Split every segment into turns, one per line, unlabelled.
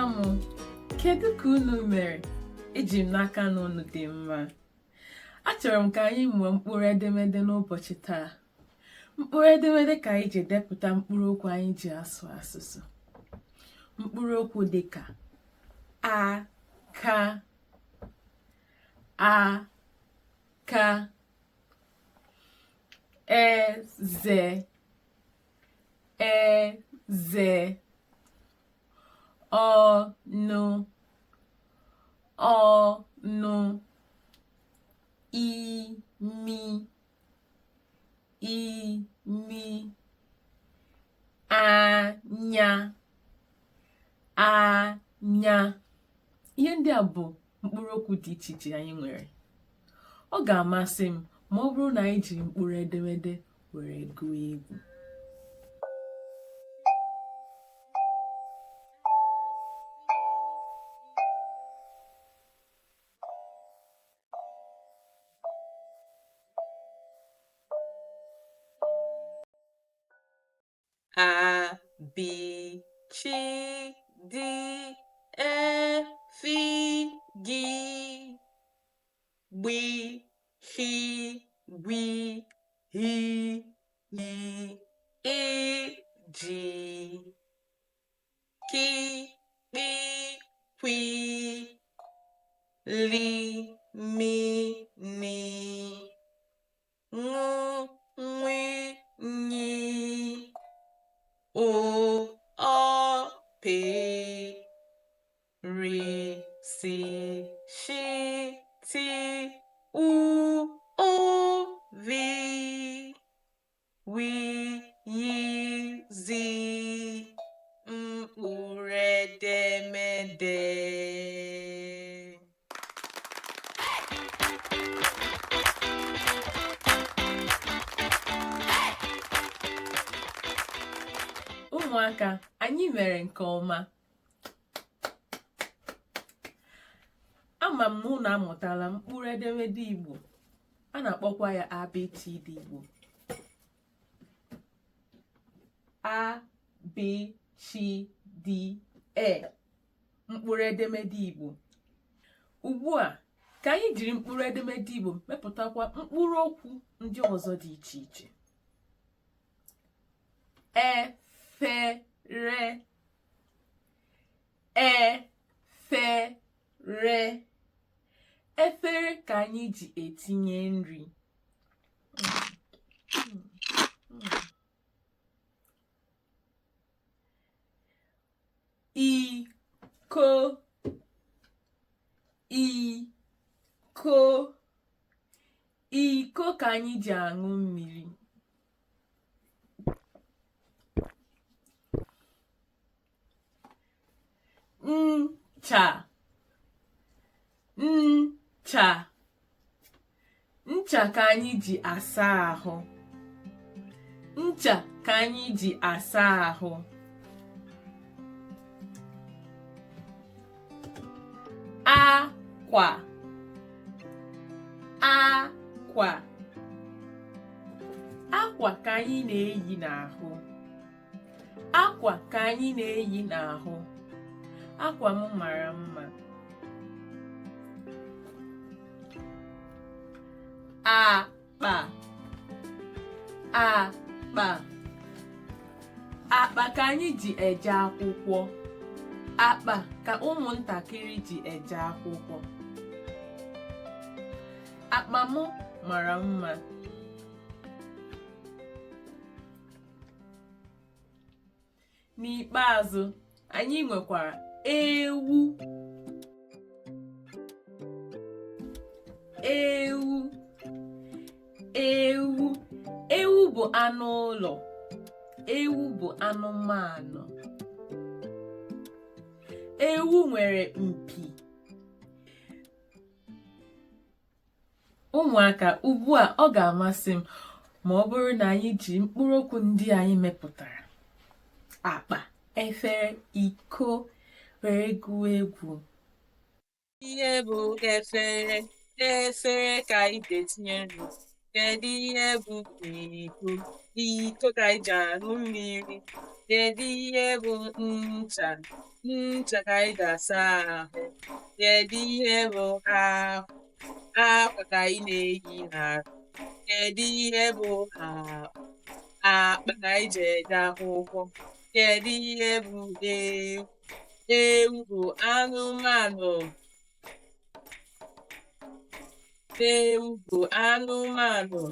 ụmụnna m, kedu ka unu mere? Eji m n'aka na unu dị mma. Achọrọ m ka anyị mụọ mkpụrụ edemede n'ụbọchị taa. Mkpụrụ edemede ka anyị ji depụta mkpụrụ okwu anyị ji asụ asụsụ. Mkpụrụ okwu dịka aka, aka, eze, eze, ọnụ, ọnụ, imi, imi, anya, anya. Ihe ndị a bụ mkpụrụ okwu dị iche iche anyị nwere. Ọ ga-amasị m ma ọ bụrụ na anyị jiri mkpụrụ edemede were gụọ egwu. A, B, C, D, E, F, G, B, C, B, H, I, J, K, L, M, N, O, N, O, P, R, S, T, U, O, V, W, Z, mkpụrụ edemede. Ụmụaka, anyị mere nke ọma. Ama m na unu amụtala mkpụrụ edemede Igbo. A na-akpọkwa ya ABCD Igbo. A, B, C, D, E. Mkpụrụ edemede Igbo. Ugbu a, ka anyị jiri mkpụrụ edemede Igbo mepụtakwa mkpụrụ okwu ndị ọzọ dị iche iche. Efere, efere. Efere ka anyị ji etinye nri. Iko, iko. Iko ka anyị ji aṅụ mmiri. Ncha, ncha. Ncha ka anyị ji asa ahụ. Ncha ka anyị ji asa ahụ. Akwa, akwa. Akwa ka anyị na-eyi n'ahụ. Akwa ka anyị na-eyi n'ahụ. Akwa m mara mma. Akpa, akpa. Akpa ka anyị ji eje akwụkwọ. Akpa ka ụmụntakịrị ji eje akwụkwọ. Akpa m mara mma. N'ikpeazụ, anyị nwekwara ewu. Ewu, ewu. Ewu bụ anụ ụlọ. Ewu bụ anụmanụ. Ewu nwere mpi. Ụmụaka, ugbu a ọ ga-amasị m ma ọ bụrụ na anyị ji mkpụrụ okwu ndị anyị mepụtara, akpa, efere, iko, were gụọ egwu. Ihe bụ efere. Efere ka anyị ga-etinye nri. kedu ihe bụ iko ka anyị ji aṅụ mmiri? Kedu ihe bụ ncha? Ncha ka anyị ga-asa ahụ. Kedu ihe bụ akwa ka anyị na-eyi n'ahụ? Kedu ihe bụ akpa ka anyị ji eje akwụkwọ? Kedu ihe bụ ewu? Ewu bụ anụmanụ. Ewu bụ anụmanụ.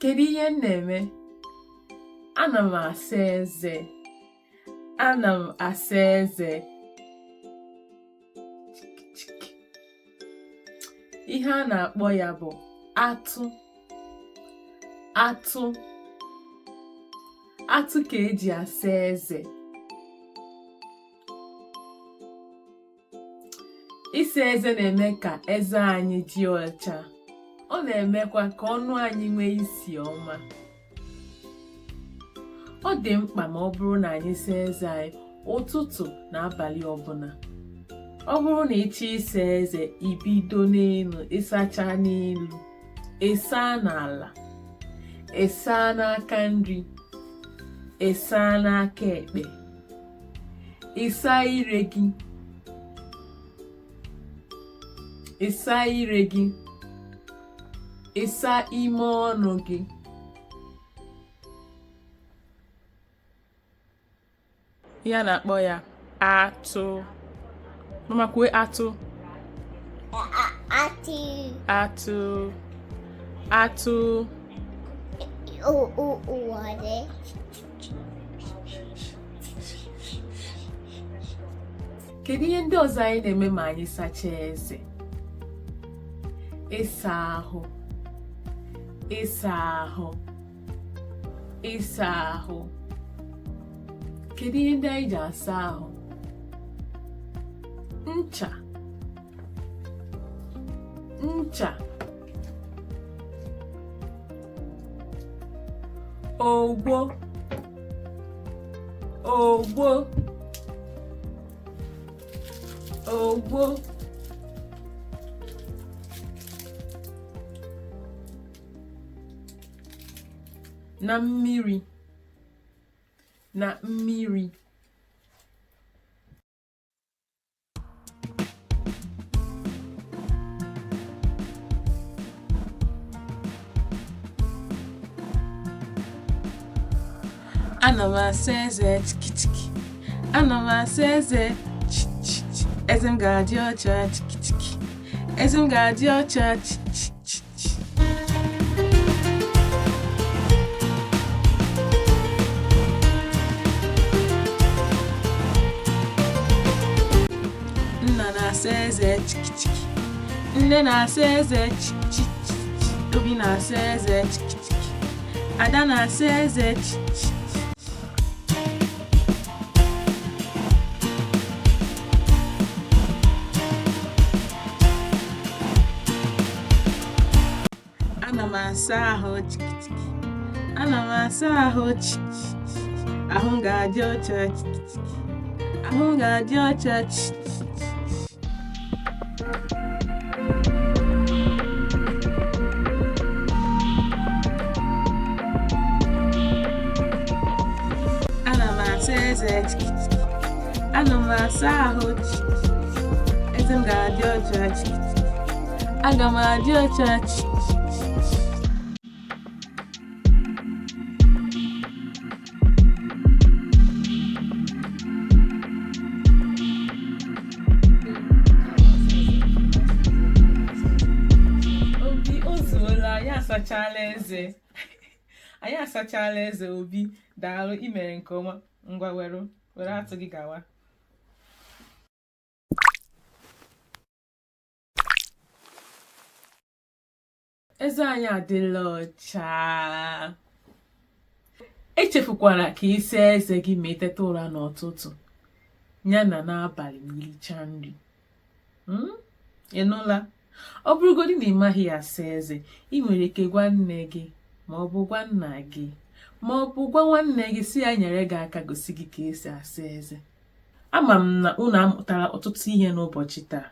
Kedu ihe m na-eme? Ana m asa eze. Ana m asa eze. Ihe a na-akpọ ya bụ atụ. Atụ. Atụ ka eji asa eze. Ịsa eze na-eme ka eze anyị dị ọcha. Ọ na-emekwa ka ọnụ anyị nwee isi ọma. Ọ dị mkpa ma ọ bụrụ na anyị saa eze anyị ụtụtụ na abalị ọbụla. Ọ bụrụ na ịchọ ịsa eze, ibido n'elu, ịsacha n'elu, ịsa n'ala, ịsa n'aka nri, ịsa n'aka ekpe, ịsa ire gị, ịsa ire gị, ịsa ime ọnụ gị. Ihe a na-akpọ ya atụ. Mama kwue atụ.
Atụ.
Atụ. Atụ.
Wade.
Kedu ihe ndị ọzọ anyị na-eme ma anyị sachaa eze? Ịsa ahụ. Ịsa ahụ. Ịsa ahụ. Kedu ihe ndị anyị ji asa ahụ? Ncha. Ncha. Ogbo. Ogbo. Ogbo. Na mmiri. Na mmiri. Ana m asa eze chikitiki. Ana m asa eze chichichi. Eze m ga-adị ọcha chikitiki. Eze m ga-adị ọcha chichichi. Nna na-asa eze chikitiki. Nne na-asa eze chichichi. Obi na-asa eze chikitiki. Ada na-asa eze chichichi. Ana m asa ahụ chikitiki. Ana m asa ahụ chichichi. Ahụ m ga-adị ọcha chikitiki. Ahụ m ga-adị ọcha chichichi. Ana m asa eze chikitiki. Ana m asa ahụ chichichi. Eze m ga-adị ọcha chikitiki. Aga m adị ọcha chichichi. Anyị asachala eze. Obi, daalụ, imere nke ọma. Ngwa were atụ gị gawa. Eze anyị adịla ọcha. Echefukwala ka ị saa eze gị ma eteta ụra n'ụtụtụ ya na n'abalị ma iricha nri. Ị nụla? Ọ bụrụgodị na ị maghị asa eze, ị nwere ike gwa nne gị ma ọ bụ gwa nna gị ma ọ bụ gwa nwanne gị si ya nyere gị aka gosi gị ka esi asa eze. Ama m na unu amụtara ọtụtụ ihe n'ụbọchị taa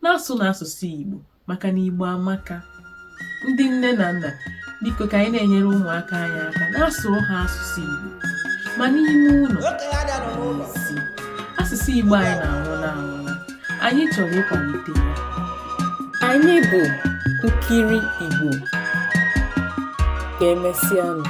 na-asụ n'asụsụ Igbo, maka na Igbo amaka. Ndị nne na nna, biko ka anyị na-enyere ụmụaka anyị aka na-asụrụ ha asụsụ Igbo, ma n'ime ụlọ asụsụ Igbo anyị na-anwụ na anyị chọrọ ịkwalite ya. Anyị bụ Nkiri Igbo. Ka emesịanụ.